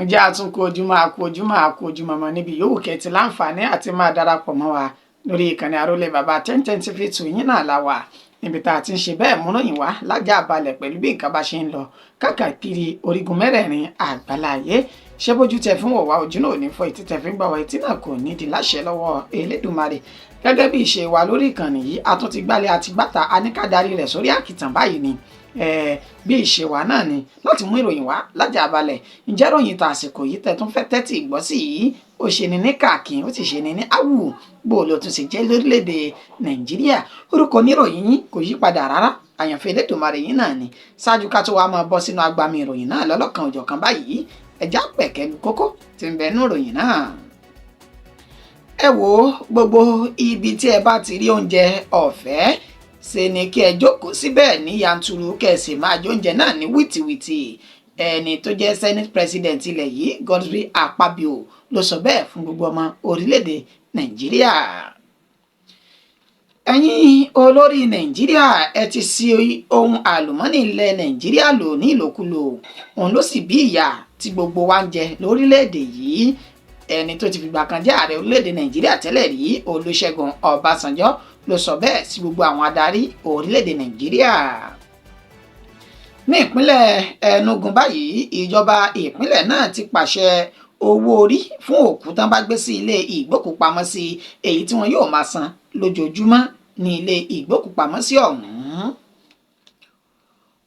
ǹjẹ́ àtúnkù ojúmọ́ mọ́ níbi yòówù kẹ́tì láǹfààní àti máa darapọ̀ mọ́ wa lórí ìkànnì àrólé bàbá 1010 TV yín náà la wà níbi tá a ti ń ṣe bẹ́ẹ̀ múròyìn wá lájà balẹ̀ pẹ̀lú bí nǹkan bá ṣe ń lọ káàkiri orígun mẹ́rẹ̀ẹ̀rin àgbáláyé ṣé bójú tẹ fún wọ̀wá ojú náà ò ní fọ́ etí tẹ fi ń gbà wá etí náà kò ní di láṣẹ lọ́wọ́ Elédùmarè gẹ́gẹ́ bí ìṣe wa lórí ìkànnì yìí a tún ti gbálẹ̀ àti gbàtà aníkàdarí rẹ̀ sórí àkìtàn báyìí ni bí ìṣe wa náà ni láti mú ìròyìn wá lájà balẹ̀ ǹjẹ́ ròyìn ta àsìkò yìí tẹ̀ tún fẹ́ tẹ́tì gbọ́ sí yìí ó ṣe ni ní kàkín ó sì ṣe ni ní áwù bó ló tún ṣe jẹ́ lórílẹ̀‐èdè Nàìjíríà orúkọ oníròyìn yín kò yí padà rárá àyànfẹ́ Elédùmarè yín náà ni ṣáájú ká tó wá máa bọ́ sínú agbami ìròyìn náà lọ́lọ́kan òjọ̀kan báyìí ẹ̀já pẹ̀kẹ́lu kókó tí ń bẹ nú ìròyìn náà. ẹ wo gbogbo ibi tí ẹ bá ti rí oúnjẹ ọ̀fẹ́ ṣe ni kí ẹ jókòó síbẹ̀ ní yanturu kẹsì máa jẹ oúnjẹ náà ní wìtìwìtì ẹni tó jẹ́ senate president ilẹ̀ yìí Akpabio ló sọ bẹ́ẹ̀ fún gbogbo ọmọ orílẹ̀-èdè Nàìjíríà. ẹ̀yin olórí Nàìjíríà ẹ ti ṣì ohun àlùmọ́nì ilẹ̀ Nàìjíríà lò ní ìlòkulò òun ló sì bí ìyà tí gbogbo wa ń jẹ lórílẹ̀-èdè yìí ẹni tó ti fìgbà kan jẹ́ ààrẹ orílẹ̀-èdè Nàìjíríà tẹ́lẹ̀ rí Olúṣẹ́gun Ọbásanjọ́ ló sọ bẹ́ẹ̀ sí gbogbo àwọn adarí orílẹ̀-èdè Nàìjíríà. ní ìpínlẹ̀ Enugu báyìí ìjọba ìpínlẹ̀ náà ti pàṣẹ owó orí fún òkú tán bá gbé sí ilé ìgbókùpamọ́sí èyí tí wọn yóò máa san lójoojúmọ́ ní ilé ìgbókùpamọ́sí ọ̀hún.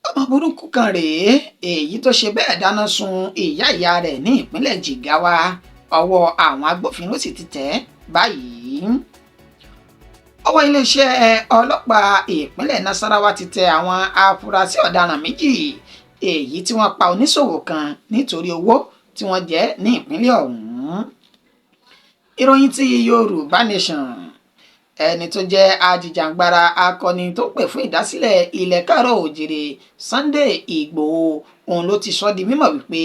ọmọ burúkú kan rèé èyí tó ṣe bẹ́ẹ̀ dáná sun ìyá rẹ̀ ní ìpínlẹ̀ Jigawa ọwọ́ àwọn agbófinró sì ti tẹ̀ báyìí. ọwọ́ iléeṣẹ́ ọlọ́pàá ìpínlẹ̀ Nasarawa ti tẹ àwọn afurasí ọ̀daràn méjì èyí tí wọ́n pa oníṣòwò kan nítorí owó tí wọ́n jẹ ní ìpínlẹ̀ ọ̀hún. ìròyìn ti Yorùbá Nation ẹni tó jẹ́ ajìjàǹgbara akọni tó pè fún ìdásílẹ̀ ilẹ̀ káàárọ̀ òjìrè Sunday Ìgbòho òun ló ti sọ di mímọ̀ wípé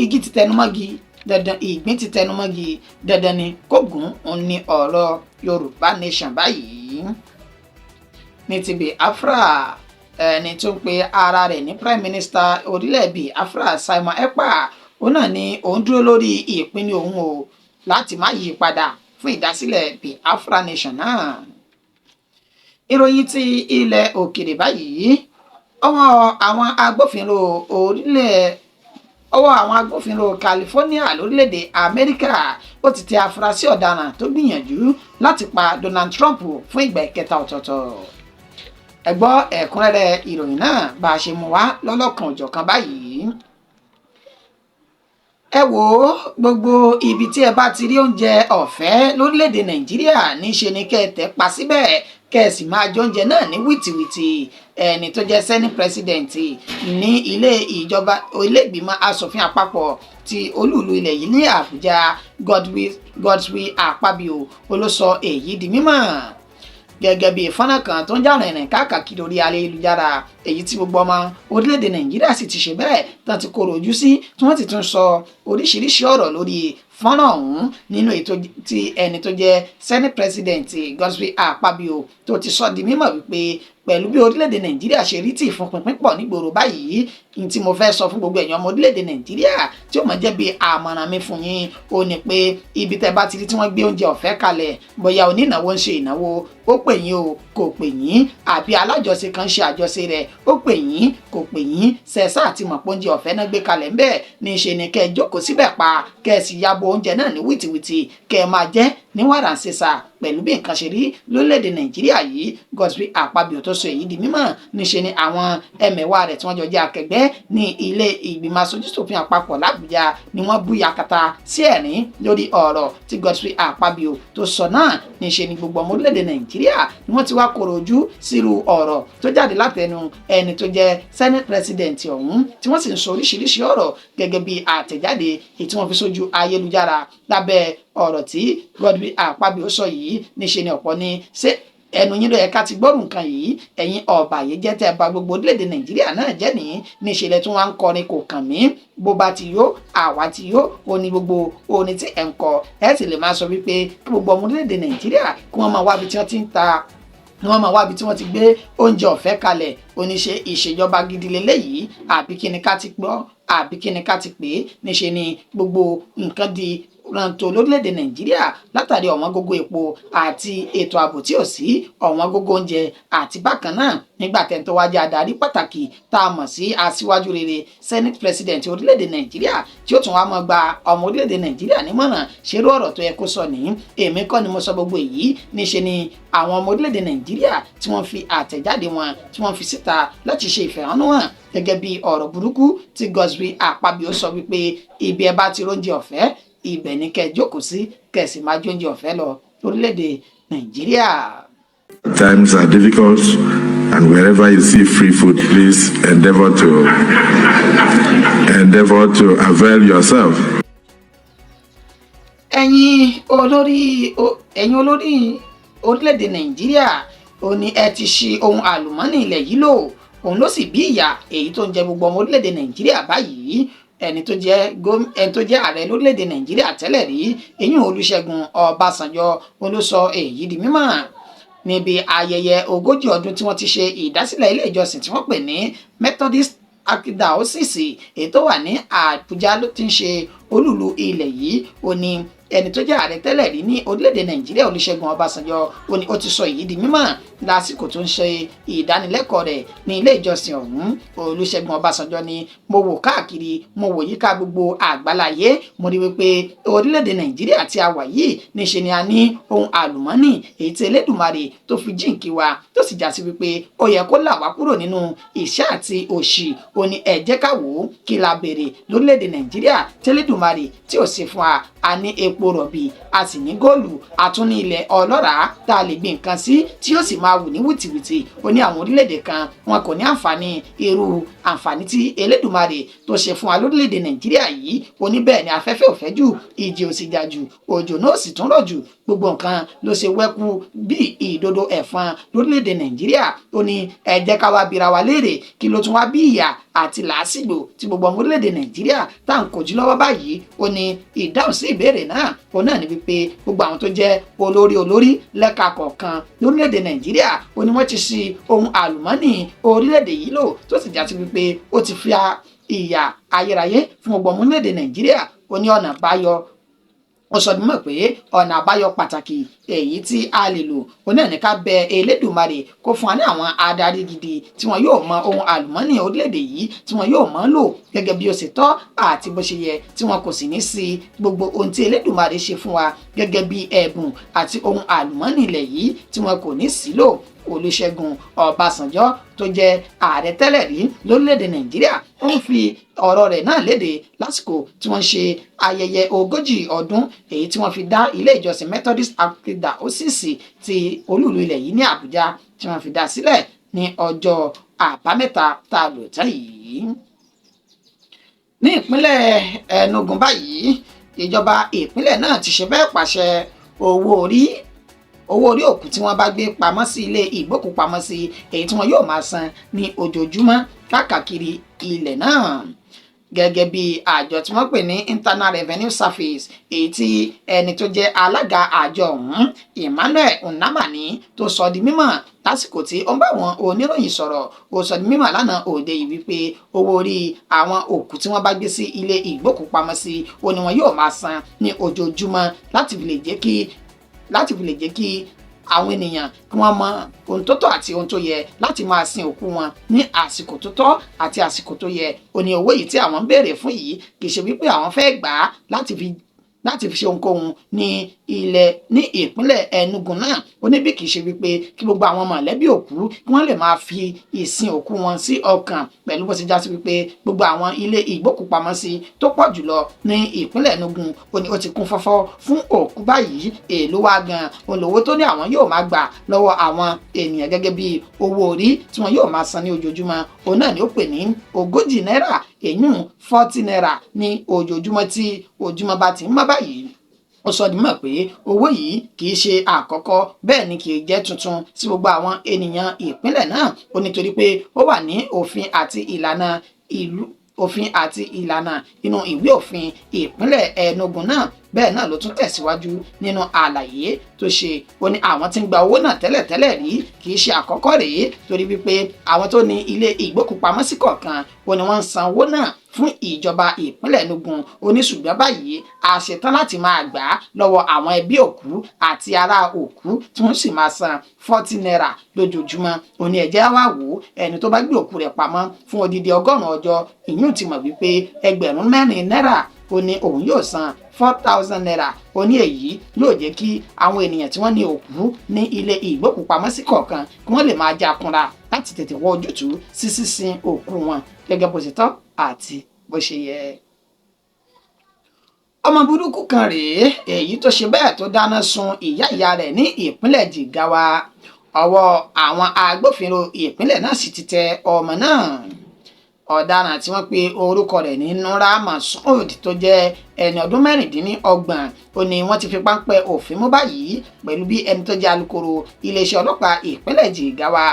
igi ti tẹnumọ́gi dandan ìgbín ti tẹnumọ́gi dandan ni kó gùn òun ní ọ̀rọ̀ Yorùbá Nation báyìí. ní ti Biafra ẹni tó ń pe ara rẹ̀ ní Prime Minister orílẹ̀ Biafra Simon Ekpa òun náà ni òun dúró lórí ìpinnu òun o láti má yí padà fún ìdásílẹ̀ Biafra Nation náà. ìròyìn ti ilẹ̀ òkèrè báyìí ọwọ́ àwọn agbófinró California lórílẹ̀‐èdè Amẹ́ríkà ó ti tẹ afurasí ọ̀daràn tó gbìyànjú láti pa Donald Trump fún ìgbà ìkẹta ọ̀tọ̀ọ̀tọ̀. ẹ gbọ́ ẹ̀kúnrẹ́rẹ́ ìròyìn náà bá a ṣe mú wá lọ́lọ́kan òjọ̀kan báyìí. ẹ wo gbogbo ibi tí ẹ bá ti rí oúnjẹ ọ̀fẹ́ lórílẹ̀‐èdè Nàìjíríà níṣe ni kẹ́ ẹ tẹ̀ pa síbẹ̀ kẹ́ ẹ sì máa jẹ oúnjẹ náà ní wìtìwìtì ẹni tó jẹ́ senate president ní ilé ìgbìmọ̀ asòfin àpapọ̀ ti olúùlú ilẹ̀ yìí ní Àbújá Godswill Akpabio ló sọ èyí di mímọ̀ gẹ́gẹ́ bí fọ́nrán kan tó ń jà rìnrìn káàkiri orí ayélujára èyí tí gbogbo ọmọ orílẹ̀-èdè Nàìjíríà sì ti ṣe bẹ́ẹ̀ tán ti kóró ojú sí tí wọ́n ti tún sọ oríṣiríṣi ọ̀rọ̀ lórí fọ́nrán ọ̀hún nínú ètò tí ẹni tó jẹ́ senate president Godswill Akpabio tó ti sọ di mímọ̀ wípé pẹ̀lú bí orílẹ̀-èdè Nàìjíríà ṣe rí tí ìfúnpinpin pọ̀ nígboro báyìí ní tí mo fẹ́ sọ fún gbogbo èèyàn ọmọ orílẹ̀-èdè Nàìjíríà tí ó mọ̀ jẹ́ bí àmọ̀ràn mi fún yín ó ní pé ibi tẹ́ bá ti rí tí wọ́n gbé oúnjẹ ọ̀fẹ́ kalẹ̀ bóyá onínáwó ń ṣe ìnáwó ó pè yín o kò pè yín àbí alájọṣe kan ṣe àjọṣe rẹ̀ ó pè yín kò pè yín ṣẹ̀ṣá àti mọ̀ pé oúnjẹ ọ̀fẹ́ náà gbé kalẹ̀ ńbẹ̀ ní ṣe ni kẹ́ ẹ jókòó síbẹ̀ pa kẹ́ ẹ sì yabo oúnjẹ náà ní wìtìwìtì kẹ́ ẹ máa jẹ ní wàrà ṣẹṣà pẹ̀lú bí nǹkan ṣe rí lórílẹ̀‐èdè Nàìjíríà yìí Godswill Akpabio tó sọ èyí di mímọ̀ níṣe ni àwọn ẹmẹ̀wà rẹ̀ tí wọ́n jọ jẹ́ akẹgbẹ́ ní ilé ìgbìmọ̀ aṣojúṣòfin àpapọ̀ l'Àbújá ni wọ́n bú yakata sí ẹ̀rín lórí ọ̀rọ̀ tí Godswill Akpabio tó sọ náà níṣe ni gbogbo ọmọ orílẹ̀‐èdè Nàìjíríà ni wọ́n ti wá kóró ojú sírú ọ̀rọ̀ tó jáde látẹnu ẹni tó jẹ́ senate president ọ̀hún tí wọ́n sì ń sọ oríṣiríṣi ọ̀rọ̀ gẹ́gẹ́ bí àtẹ̀jáde èyí tí wọ́n fi sójú ayélujára lábẹ́ ọ̀rọ̀ tí Godswill Akpabio sọ yìí níṣe ni ọ̀pọ̀ ni ṣé ẹnu yín ló yẹ ká ti gbọ́rù nǹkan yìí ẹ̀yin ọba yìí jẹ́ tẹ́ ẹ bá gbogbo orílẹ̀-èdè Nàìjíríà náà jẹ́ ní níṣẹ́lẹ̀ tí wọ́n ń kọrin kò kàn mí bó bá ti yó àwa ti yó òní gbogbo orin tí ẹ̀ ń kọ ẹ̀ sì lè máa sọ wípé kí gbogbo ọmọ orílẹ̀-èdè Nàìjíríà kí wọ́n máa wá ibi tí wọ́n ti ń ta ni wọ́n máa wábi tí wọ́n ti gbé oúnjẹ ọ̀fẹ́ kalẹ̀ oníṣe ìṣèjọba gidi lélẹ́yìí àbí kí ni ká ti gbọ́ àbí kí ni ká ti pè é níṣe ni gbogbo nǹkan di rántó lórílẹ̀‐èdè nàìjíríà látàrí ọ̀wọ́n gógó epo àti ètò ààbò tí ò sí ọ̀wọ́n gógó oúnjẹ àti bákan náà nígbà tẹ́ntọ́ wájú adarí pàtàkì tá a mọ̀ sí aṣíwájú rere senate president orílẹ̀‐èdè nàìjíríà tí ó tún wá mọ́ gba ọmọ orílẹ̀‐èdè nàìjíríà nímọ̀ràn ṣerú ọ̀rọ̀ tó yẹ kó sọ ní èmi kọ́ ni mo sọ gbogbo èyí níṣe ni àwọn ọmọ orílẹ̀‐èdè nàìjíríà tí wọ́n fi àtẹ̀jáde wọn tí wọ́n fi síta láti ṣe ìfẹ̀hónúhàn gẹ́gẹ́ bí ọ̀rọ̀ burúkú tí Godswill Akpabio sọ wípé ibi ẹ bá ti róúnjẹ ọ̀fẹ́ ibẹ̀ ni kẹ́ jókòó sí kẹ̀sì máa jóúnjẹ ọ̀fẹ́ lọ lórílẹ̀‐èdè nàìjíríà. Times are difficult, and wherever you see free food, please endeavor to avail yourself. ẹ̀yin olórí orílẹ̀‐èdè nàìjíríà ó ní ẹ ti ṣi ohun àlùmọ́ọ́nì ilẹ̀ yìí lò òun ló sì bí ìyà èyí tó ń jẹ gbogbo ọmọ orílẹ̀‐èdè nàìjíríà báyìí ẹni tó jẹ́ ààrẹ lórílẹ̀‐èdè nàìjíríà tẹ́lẹ̀ rí eyín Olúṣẹ́gun Ọbásanjọ́ ló sọ èyí di mímọ̀ níbi ayẹyẹ 40 ọdún tí wọ́n ti ṣe ìdásílẹ̀ ilé ìjọsìn tí wọ́n pè ní Methodist Diocese èyí tó wà ní Àbújá ló ti ń ṣe olúlu ilẹ̀ yìí ó ní ẹni tó jẹ́ ààrẹ tẹ́lẹ̀ rí ní orílẹ̀-èdè nàìjíríà Olúṣẹ́gun Ọbásanjọ́ ó ní ó ti sọ èyí di mímọ̀ lásìkò tó ń ṣe ìdánilẹ́kọ̀ọ́ rẹ̀ ní ilé ìjọsìn ọ̀hún. Olúṣẹ́gun Ọbásanjọ́ ní mo wò káàkiri mo wò yíká gbogbo àgbáláyé mo rí wípé orílẹ̀-èdè nàìjíríà tí a wà yìí níṣe ni a ní ohun àlùmọ́ọ́nì èyí tí Elédùmarè tó fi jíǹkí wa tó sì já sí wípé ó yẹ kó là wá kúrò nínú ìṣẹ́ àti òṣì ó ní ẹ jẹ́ ká wò ó kí la béèrè lórílẹ̀-èdè nàìjíríà tí Elédùmarè tí ò sí fún wa a ní epo rọ̀bì a sì ní góòlù a tún ní ilẹ̀ ọlọ́ràá tá a lè gbin nǹkan sí tí yóò sì máa wù ní wìtìwìtì ó ní àwọn orílẹ̀-èdè kan wọn kò ní àǹfààní irú àǹfààní tí Elédùmarè tó ṣe fún wa lórílẹ̀-èdè nàìjíríà yìí ó ní bẹ́ẹ̀ ni afẹ́fẹ́ ò fẹ́ jù ìjì ò sì jà jù òjò náà sì tún rọ̀ jù gbogbo nǹkan ló ṣe wẹ́kú bí ìdodo ẹ̀fọn lórílẹ̀-èdè nàìjíríà ó ní ẹ jẹ́ ká wá bira wa léèrè kí ló tún wá bí ìyà àti làásìgbò tí gbogbo ọmọ orílẹ̀-èdè nàìjíríà tá à ń kojú lọ́wọ́ báyìí ó ní ìdáhùn sí ìbéèrè náà òun náà ní wípé gbogbo àwọn tó jẹ́ olórí lẹ́ka kọ̀ọ̀kan lórílẹ̀-èdè nàìjíríà ó ní wọ́n ti ṣi ohun àlùmọ́ọ́nì orílẹ̀-èdè yìí lò tó sì já sí wípé ó ti fi ìyà ayérayé fún gbogbo ọmọ orílẹ̀-èdè nàìjíríà ó ní ọ̀nà àbáyọ ó sọ ní mọ̀ pé ọ̀nà àbáyọ pàtàkì èyí tí a lè lò ó náà ní ká bẹ Elédùmarè kó fún wa ní àwọn adarí gidi tí wọn yóò mọ ohun àlùmọ́ọ́nì orílẹ̀-èdè yìí tí wọn yóò mọ̀ lò gẹ́gẹ́ bí ó ṣe tọ́ àti bó ṣe yẹ tí wọn kò sì ní sí gbogbo ohun tí Elédùmarè ṣe fún wa gẹ́gẹ́ bí ẹ̀bùn àti ohun àlùmọ́ọ́nì ilẹ̀ yìí tí wọn kò ní sí lò. Olúṣẹ́gun Ọbásanjọ́ tó jẹ́ ààrẹ tẹ́lẹ̀ rí lórílẹ̀‐èdè nàìjíríà ó ń fi ọ̀rọ̀ rẹ̀ náà léde lásìkò tí wọ́n ṣe ayẹyẹ 40 ọdún èyí tí wọ́n fi dá ilé ìjọsìn Methodist Diocese ti olúùlú ilẹ̀ yìí ní Àbújá tí wọ́n fi dá sílẹ̀ ní ọjọ́ àbámẹ́ta tá a lò tán yìí. ní ìpínlẹ̀ Enugu báyìí ìjọba ìpínlẹ̀ náà ti ṣe bẹ́ẹ̀ pàṣẹ owó orí òkú tí wọ́n bá gbé pamọ́ sí ilé ìgbókùpamọ́sí èyí tí wọ́n yóò máa san ní ojoojúmọ́ káàkiri ilẹ̀ náà gẹ́gẹ́ bí àjọ tí wọ́n pè ní Internal Revenue Service èyí tí ẹni tó jẹ́ alága àjọ ọ̀hún Emmanuel Nnamani tó sọ di mímọ̀ lásìkò tí ó ń bá àwọn oníròyìn sọ̀rọ̀ ó sọ di mímọ̀ lánàá òde yìí wípé owó orí àwọn òkú tí wọ́n bá gbé sí ilé ìgbókùpamọ́sí ó ní wọn yóò máa san ní ojoojúmọ́ láti fi lè jẹ́ kí àwọn ènìyàn kí wọ́n mọ ohun tó tọ́ àti ohun tó yẹ láti máa sin òkú wọn ní àsìkò tó tọ́ àti àsìkò tó yẹ ó ní owó yìí tí àwọn ń béèrè fún yìí kì í ṣe wípé àwọn fẹ́ gbà á láti fi ṣe ohunkóhun ní ìpínlẹ̀ Enugu náà ó ní bí kì í ṣe wípé kí gbogbo àwọn mọ̀lẹ́bí òkú kí wọ́n lè máa fi ìsìn òkú wọn sí ọkàn pẹ̀lú bó ṣe já sí wípé gbogbo àwọn ilé ìgbókùpamọ́sí tó pọ̀ jùlọ ní ìpínlẹ̀ Enugu ó ní ó ti kún fọ́fọ́ fún òkú báyìí èèló wá gan olówó tó ní àwọn yóò máa gbà lọ́wọ́ àwọn ènìyàn gẹ́gẹ́ bí owó orí tí wọ́n yóò máa san ní ojoojúmọ́ òun náà ni ó pè ní 40 náírà èyún 40 náírà ní ojoojúmọ́ tí ojúmọ́ bá ti ń mọ́ báyìí. Ó sọ dìímọ̀ pé owó yìí kì í ṣe àkọ́kọ́ bẹ́ẹ̀ ni kì í jẹ́ tuntun sí gbogbo àwọn ènìyàn ìpínlẹ̀ náà ó nítorí pé ó wà ní òfin àti ìlànà inú ìwé òfin ìpínlẹ̀ Enugu náà bẹ́ẹ̀ náà ló tún tẹ̀síwájú nínú àlàyé tó ṣe ó ní àwọn tí ń gba owó náà tẹ́lẹ̀tẹ́lẹ̀ rí kì í ṣe àkọ́kọ́ rèé torí wípé àwọn tó ní ilé ìgbókùpamọ́sí kọ̀ọ̀kan ó ní wọ́n ń san owó náà fún ìjọba ìpínlẹ̀ Enugu oníṣùgbọ́n báyìí a ṣetán láti máa gbà á lọ́wọ́ àwọn ẹbí òkú àti ará òkú tí wọ́n sì máa san 40 naira lójoojúmọ́ ó ní ẹ̀jẹ̀ wá wò ó ẹni tó bá gbé òkú rẹ̀ pamọ́ fún odidi 100 ọjọ́ ìyún ti mọ̀ wípé 4 náírà ó ní òun yóò san 4,000 naira ó ní èyí yóò jẹ́ kí àwọn ènìyàn tí wọ́n ní òkú ní ilé ìgbókùpamọ́sí kọ̀ọ̀kan kí wọ́n lè máa jakunra láti tètè wọ ojútùú sí sísin òkú wọn gẹ́gẹ́ bó ṣe tọ́ àti bó ṣe yẹ. ọmọ burúkú kan rèé èyí tó ṣe bẹ́ẹ̀ tó dáná sun ìyá rẹ̀ ní ìpínlẹ̀ Jigawa ọwọ́ àwọn agbófinró ìpínlẹ̀ náà sì ti tẹ ọmọ náà ọ̀daràn tí wọ́n pe orúkọ rẹ̀ ní Nura Masoud tó jẹ́ ẹni ọdún 26 ó ní wọ́n ti fi páńpẹ́ òfin mú báyìí pẹ̀lú bí ẹni tó jẹ́ alukoro iléeṣẹ́ ọlọ́pàá ìpínlẹ̀ Jigawa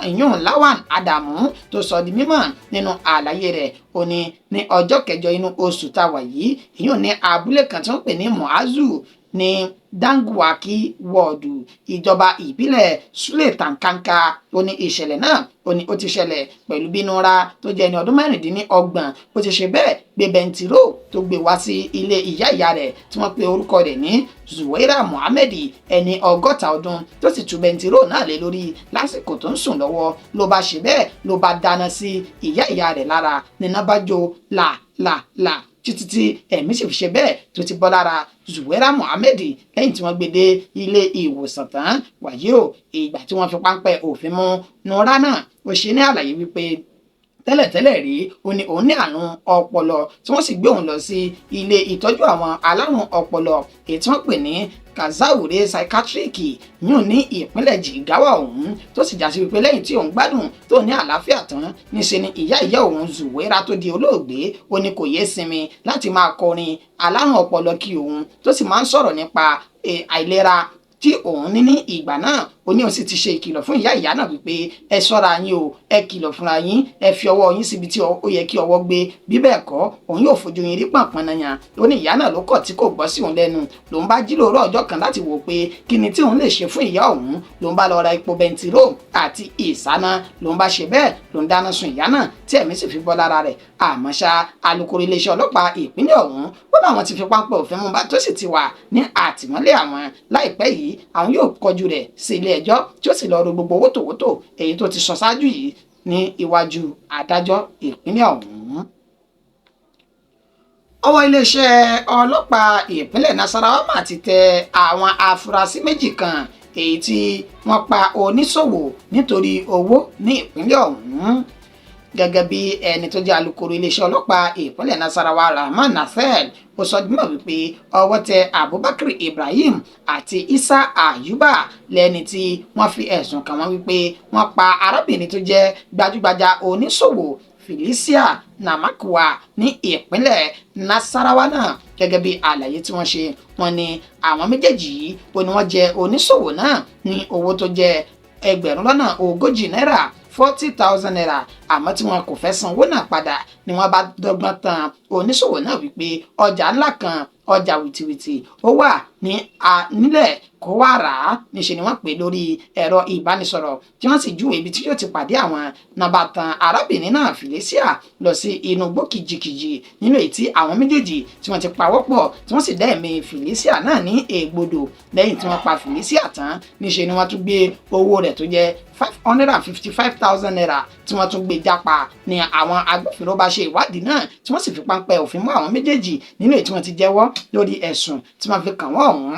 ìyún Lawan Adamu tó sọ di mímọ̀ nínú àlàyé rẹ̀ ó ní ọjọ́ 9 inú oṣù táwa yìí ìyún ní abúlé kan tí wọ́n pè ní Muazu ní Dangwaki wọ́ọ̀dù ìjọba ìbílẹ̀ Suletankanka ó ní ìṣẹ̀lẹ̀ náà ó ti ṣẹlẹ̀ pẹ̀lú bí Nura tó jẹ́ ẹni ọdún 26 ó ti ṣe bẹ́ẹ̀ gbé bẹntiró tó gbé wá sí ilé ìyá rẹ̀ tí wọ́n pe orúkọ rẹ̀ ní Zuwaira Muhammed ẹni 60 ọdún tó sì tú bẹntiró náà lé lórí lásìkò tó ń sùn lọ́wọ́ ló bá ṣe bẹ́ẹ̀ ló bá dáná sí ìyá rẹ̀ lára níná bá jó là títí tí ẹ̀mí sì fi ṣe bẹ́ẹ̀ tó ti bọ́ lára Zuwaira Muhammed lẹ́yìn tí wọ́n gbé dé ilé ìwòsàn tán wàyí o ìgbà tí wọ́n fi páńpẹ́ òfin mú Nura náà ó ṣe ní àlàyé wípé tẹ́lẹ̀tẹ́lẹ̀ rí ó ní òun ní àrùn ọpọlọ tí wọ́n sì gbé òun lọ sí ilé ìtọ́jú àwọn alárùn ọpọlọ èyí tí wọ́n pè ní Kazaure psychiatric yún ní ìpínlẹ̀ Jigawa ọ̀hún tó sì jásí wípé lẹ́yìn tí òun gbádùn tó ní àlàáfíà tán níṣe ni ìyá òun Zuwaira tó di olóògbé ó ní kò yé sinmi láti máa kọrin alárùn ọpọlọ kí òun tó sì máa ń sọ̀rọ̀ nípa àìlera tí òun ní ìgbà náà ó ní òun sì ti ṣe ìkìlọ̀ fún ìyá náà wípé ẹ ṣọ́ra yín o ẹ kìlọ̀ fúnra yín ẹ fi ọwọ́ yín síbi tí ó yẹ kí ọwọ́ gbé bí bẹ́ẹ̀ kọ́ òun yóò fojú yín rí pọ̀npọ̀n náà yàn ó ní ìyá náà ló kọ̀ tí kò gbọ́ sí òun lẹ́nu lòun bá jí lóòrọ̀ ọjọ́ kan láti wò pé kí ni tí òun lè ṣe fún ìyá òun lòun bá lọ ra epo bẹntiró àti ìsáná lòun bá ṣe bẹ́ẹ̀ lòun dáná sun ìyá náà tí ẹ̀mí sì fi bọ́ lára rẹ̀ àmọ́ ṣá alukoro iléeṣẹ́ ọlọ́pàá ìpínlẹ̀ ọ̀hún ó láwọn ti fi páńpẹ́ òfin mú bá tó sì ti wà ní àtìmọ́lé àwọn láìpẹ́ yìí àwọn yóò kọjú rẹ̀ sí ilé ẹjọ́ tí ó sì lọ ro gbogbo wótòwótò èyí tó ti sọ ṣáájú yìí ní iwájú adájọ́ ìpínlẹ̀ ọ̀hún. ọwọ́ iléeṣẹ́ ọlọ́pàá ìpínlẹ̀ Nasarawa mà ti tẹ àwọn afurasí méjì kan èyí tí wọ́n pa oníṣòwò nítorí owó ní ìpínlẹ̀ ọ̀hún gẹ́gẹ́ bí ẹni tó jẹ́ alukoro iléeṣẹ́ ọlọ́pàá ìpínlẹ̀ Nasarawa Rahman Nasel ó sọ dímọ̀ wípé ọwọ́ tẹ Abubakar Ibrahim àti Isa Ayuba lẹ́ni tí wọ́n fi ẹ̀sùn kàn wọ́n wípé wọ́n pa arábìnrin tó jẹ́ gbajúgbajà oníṣòwò Felicia Namakwa ní ìpínlẹ̀ Nasarawa náà gẹ́gẹ́ bí àlàyé tí wọ́n ṣe wọ́n ní àwọn méjèèjì yìí ó ní wọ́n jẹ oníṣòwò náà ní owó tó jẹ́ 40 náírà 40,000 naira àmọ́ tí wọn kò fẹ́ sanwó náà padà ni wọ́n bá dọ́gbọ́n tán oníṣòwò náà wípé ọjà ńlá kan ọjà wìtìwìtì ó wà nílẹ̀ kó wá rà á níṣẹ́ ni wọ́n pè lórí ẹ̀rọ ìbánisọ̀rọ̀ tí wọ́n sì júwèé ibi tí yóò ti pàdé àwọn nàbà tán arábìnrin náà Felicia lọ sí inú igbó kìjìkìjì nínú èyí tí àwọn méjèèjì tí wọ́n ti pawọ́pọ̀ tí wọ́n sì dẹ́ẹ̀mí Felicia náà ní ègbodò lẹ́yìn tí wọ́n pa Felicia tán níṣẹ́ ni wọ́n tún gbé owó rẹ̀ tó jẹ́ 555,000 naira tí wọ́n tún gbé jápa ní àwọn agbófinró bá ṣe ìwádìí náà tí wọ́n sì fi páńpẹ́ òfin mú àwọn méjèèjì nínú èyí tí wọ́n ti jẹ́wọ́ lórí ẹ̀sùn tí wọ́n fi kàn wọ́n ọ̀hún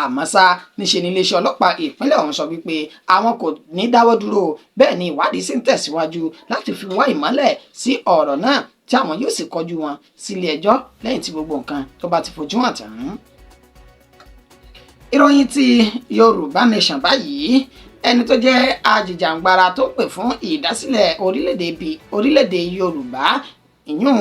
àmọ́ ṣá níṣe ni iléeṣẹ́ ọlọ́pàá ìpínlẹ̀ ọ̀hún sọ wípé àwọn kò ní dáwọ́ dúró bẹ́ẹ̀ ni ìwádìí sì ń tẹ̀síwájú láti fi wá ìmọ́lẹ̀ sí ọ̀rọ̀ náà tí àwọn yóò sì kọjú wọn sílé ẹjọ́ lẹ́yìn tí gbogbo nǹkan tó bá ti fojú hàn tán. ìròyìn ti Yorùbá Nation báyìí ẹni tó jẹ́ ajìjàǹgbara tó pè fún ìdásílẹ̀ orílẹ̀-èdè Yorùbá ìyún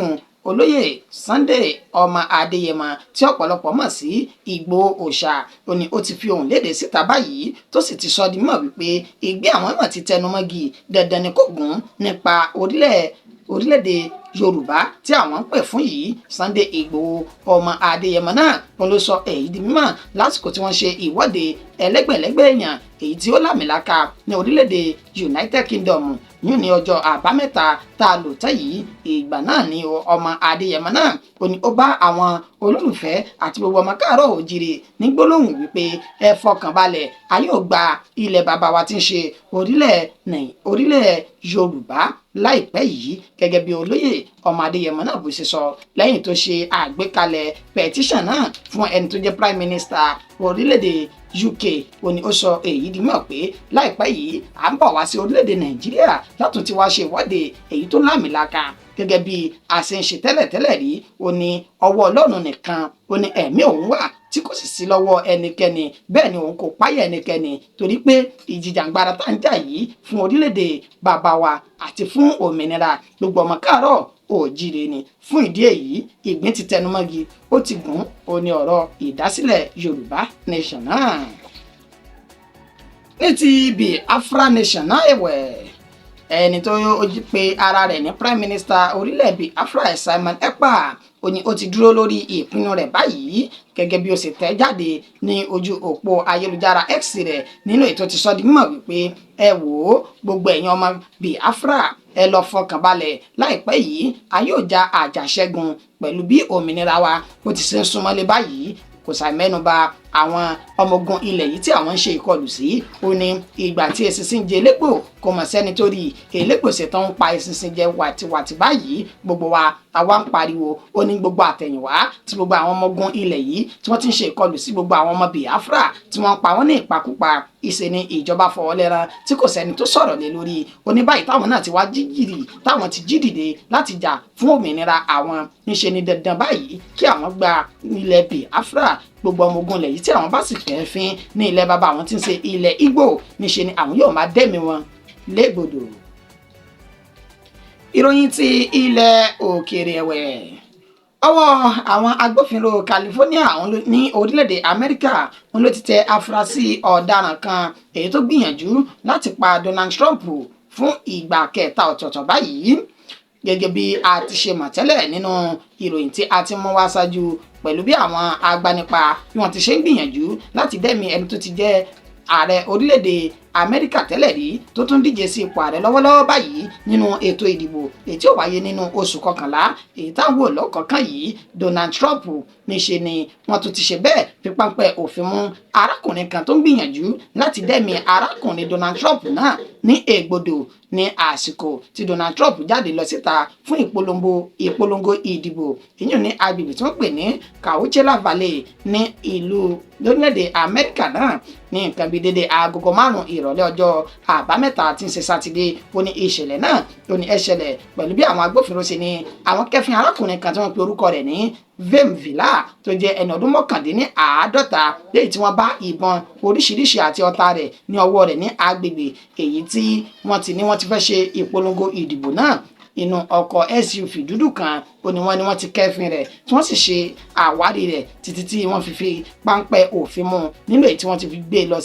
olóyè Sunday ọmọ Adéyẹmọ tí ọ̀pọ̀lọpọ̀ mọ̀ sí Ìgbòho Òòṣà ó ní ó ti fi ohùn léde síta báyìí tó sì ti sọ di mọ̀ wípé ìgbé àwọn mọ̀ ti tẹnumọ́gi dandan ni kò gùn nípa orílẹ̀-èdè Yorùbá tí àwọn ń pè fún yìí Sunday Igboho ọmọ Adéyẹmọ náà wọn ló sọ èyí di mímọ̀ lásìkò tí wọ́n ṣe ìwọ́de ẹlẹ́gbẹ̀lẹ́gbẹ̀ èèyàn èyí tí ó làmìlaka ní orílẹ̀-èdè United Kingdom yún ní ọjọ́ àbámẹ́ta tá a lò tán yìí ìgbà náà ni ọmọ Adéyẹmọ náà ó ní ó bá àwọn olólùfẹ́ àti gbogbo ọmọ káàárọ̀ òjìrì ní gbólóhùn wípé ẹ fọkàn balẹ̀ a yóò gba ilẹ̀ bàbá wa tí ń ṣe orílẹ̀ Yorùbá láìpẹ́ yìí gẹ́gẹ́ bí olóyè ọmọ Adéyẹmọ náà bó ṣe sọ lẹ́yìn tó ṣe àgbékalẹ̀ pẹtíṣàn náà fún ẹni tó jẹ́ Prime Minister orílẹ̀-èdè UK ó ní ó sọ èyí di mọ̀ pé láìpẹ́ yìí à ń bọ̀ wá sí orílẹ̀-èdè Nàìjíríà látún ti wá ṣe ìwọ́de èyí tó lámìlaka gẹ́gẹ́ bí a ṣe ń ṣe tẹ́lẹ̀tẹ́lẹ̀ rí ó ní ọwọ́ Ọlọ́run nìkan ó ní ẹ̀mí òun wà tí kò sì sí lọ́wọ́ ẹnikẹ́ni bẹ́ẹ̀ ni òun kò páyà ẹnikẹ́ni torí pé ìjìjàngbara tá ń jà yìí fún orílẹ̀-èdè bàbá wa àti fún òmìnira gbogbo ọmọ káàárọ̀ òjìrè ni fún ìdí èyí ìgbín ti tẹnumọ́gi ó ti gùn ó ní ọ̀rọ̀ ìdásílẹ̀ Yorùbá Nation náà. ní ti Biafra Nation náà ẹ̀wẹ̀ ẹni tó pe ara rẹ̀ ní Prime Minister orílẹ̀ Biafra Simon Ekpa ó ní ó ti dúró lórí ìpinnu rẹ̀ báyìí gẹ́gẹ́ bí ó ṣe tẹ̀ jáde ní ojú òpó ayélujára X rẹ̀ nínú ètò ti sọ di mímọ̀ wípé ẹ wò ó gbogbo ẹ̀yin ọmọ Biafra ẹ lọ fọkàn balẹ̀ láìpẹ́ yìí a yóò ja àjàṣẹ́gun pẹ̀lú bí òmìnira wa ó ti ṣe ń súnmọ́lé báyìí kò ṣàì mẹ́nuba àwọn ọmọ ogun ilẹ̀ yìí tí àwọn ń ṣe ìkọlù sí ó ní ìgbà tí eṣinṣin jẹ elégbò kò mọ̀ sẹ́ni tó rí elégbò ṣetán ń pa eṣinṣin jẹ wàtìwàtì báyìí gbogbo wa àwa ń pariwo ó ní gbogbo àtẹ̀yìnwá tí gbogbo àwọn ọmọ ogun ilẹ̀ yìí tí wọ́n ti ń ṣe ìkọlù sí gbogbo àwọn ọmọ Biafra tí wọ́n ń pa wọ́n ní ìpakúpa ìṣe ni ìjọba fọwọ́ lẹ́ran tí kò sẹ́ni tó sọ̀rọ̀ lé lórí ó ní báyìí táwọn náà ti wá jígìrì táwọn ti jí dìde láti jà fún òmìnira àwọn níṣe ni dandan báyìí kí àwọn gba ilẹ̀ Biafra gbogbo ọmọ ogun ilẹ̀ yìí tí àwọn bá sì kẹ́fín ní ilẹ̀ bàbá àwọn tí ń ṣe ilẹ̀ Ìgbò níṣe ni àwọn yóò máa dẹ́mi wọn légbodò. ìròyìn ti ilẹ̀ òkèèrè ẹ̀wẹ̀ ọwọ́ àwọn agbófinró California ní orílẹ̀-èdè Amẹ́ríkà wọn ló ti tẹ afurasí ọ̀daràn kan èyí tó gbìyànjú láti pa Donald Trump fún ìgbà kẹta ọ̀tọ̀ọ̀tọ̀ báyìí gẹ́gẹ́ bí a ti ṣe mọ̀ tẹ́lẹ̀ nínú ìròyìn tí a ti mú wá ṣáájú pẹ̀lú bí àwọn agbanipa bí wọ́n ti ṣe ń gbìyànjú láti dẹ́mi ẹni tó ti jẹ́ ààrẹ orílẹ̀-èdè Amẹ́ríkà tẹ́lẹ̀ rí tó tún díje sí ipò ààrẹ lọ́wọ́lọ́wọ́ báyìí nínú ètò ìdìbò èyí tí ó wáyé nínú oṣù kọkànlá èyí táwọn wò lọ́kọ̀ọ̀kan yìí Donald Trump níṣe ni wọ́n tún ti ṣe bẹ́ẹ̀ fi páńpẹ́ òfin mú arákùnrin kan tó ń gbìyànjú láti dẹ́mi arákùnrin Donald Trump náà ní ègbodò ní àsìkò tí Donald Trump jáde lọ síta fún ìpolongo ìdìbò ìyún ní agbègbè tí wọ́n pè ní Coachella Valley ní ìlú lórílẹ̀‐èdè Amẹ́ríkà náà ní nǹkan bíi dédé agogo 5 ìrọ̀lẹ́ ọjọ́ àbámẹ́ta tí ń ṣe sátidé ó ní ìṣẹ̀lẹ̀ náà ó ní ẹ̀ṣẹ̀lẹ̀ pẹ̀lú bí àwọn agbófinró ṣe ní àwọn kẹ́fìn arákùnrin kan tí wọ́n pe orúkọ rẹ̀ ní Vemvilla tó jẹ́ ẹni ọdún 49 léyìí tí wọ́n bá ìbọn oríṣiríṣi àti ọta rẹ̀ ní ọwọ́ rẹ̀ ní agbègbè èyí tí wọ́n ti fẹ́ ṣe ìpolongo ìdìbò náà inú ọkọ̀ SUV dúdú kan ó ní wọ́n ti kẹ́fìn rẹ̀ tí wọ́n sì ṣe àwárí rẹ̀ títí tí wọ́n fi páńpẹ́ òfin mú nínú èyí tí wọ́n ti fi gbé lọ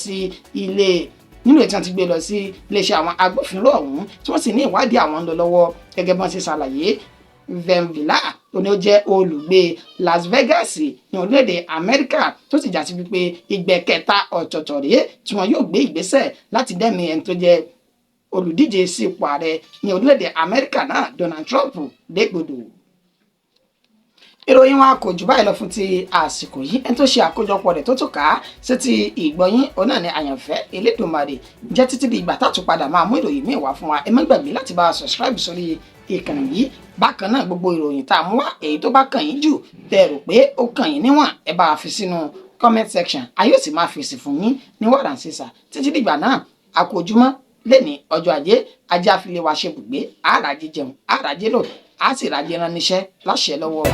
sí iléeṣẹ́ àwọn agbófinró ọ̀hún tí wọ́n sì ní ìwádìí àwọn ń lọ lọ́wọ́ gẹ́gẹ́ bí wọ́n ṣe ṣàlàyé Vemvilla ó ní ó jẹ́ olùgbé Las Vegas ní orílẹ̀-èdè Amẹ́ríkà tó sì já sí wípé ìgbẹ́kẹta ọ̀tọ̀ọ̀tọ̀ rèé tí wọ́n yóò gbé ìgbésẹ̀ láti dẹ́mi ẹni tó jẹ́ olùdíje sí ipò ààrẹ ní orílẹ̀-èdè Amẹ́ríkà náà Donald Trump légbodò. ìròyìn wa kò jù báyìí lọ fún ti àsìkò yìí ẹni tó ṣe àkójọpọ̀ rẹ̀ tó tún kà á sí ti ìgbọ̀yìn òun náà ní àyànfẹ́ Elédùmarè jẹ́ títí di ìgbà tá padà máa mú ìròyìn míì wá fún wa ẹ má gbàgbé láti bá a subscribe sórí ìkànnì yìí bákan náà gbogbo ìròyìn tá a mú wá èyí tó bá kàn yín jù tẹ́ rò pé ó kàn yín níwọ̀n ẹ bá a fi sínú comment section a yóò sì máa fèsì fún yín ní wàràǹsísà títí dìgbà náà a kú ojúmọ́ lẹ́ni ọjọ́ ajé àfilé wa ṣe bùgbé àràjẹ jẹun àràjẹ lò á sì ràjẹ rán níṣẹ́ láṣẹ lọ́wọ́.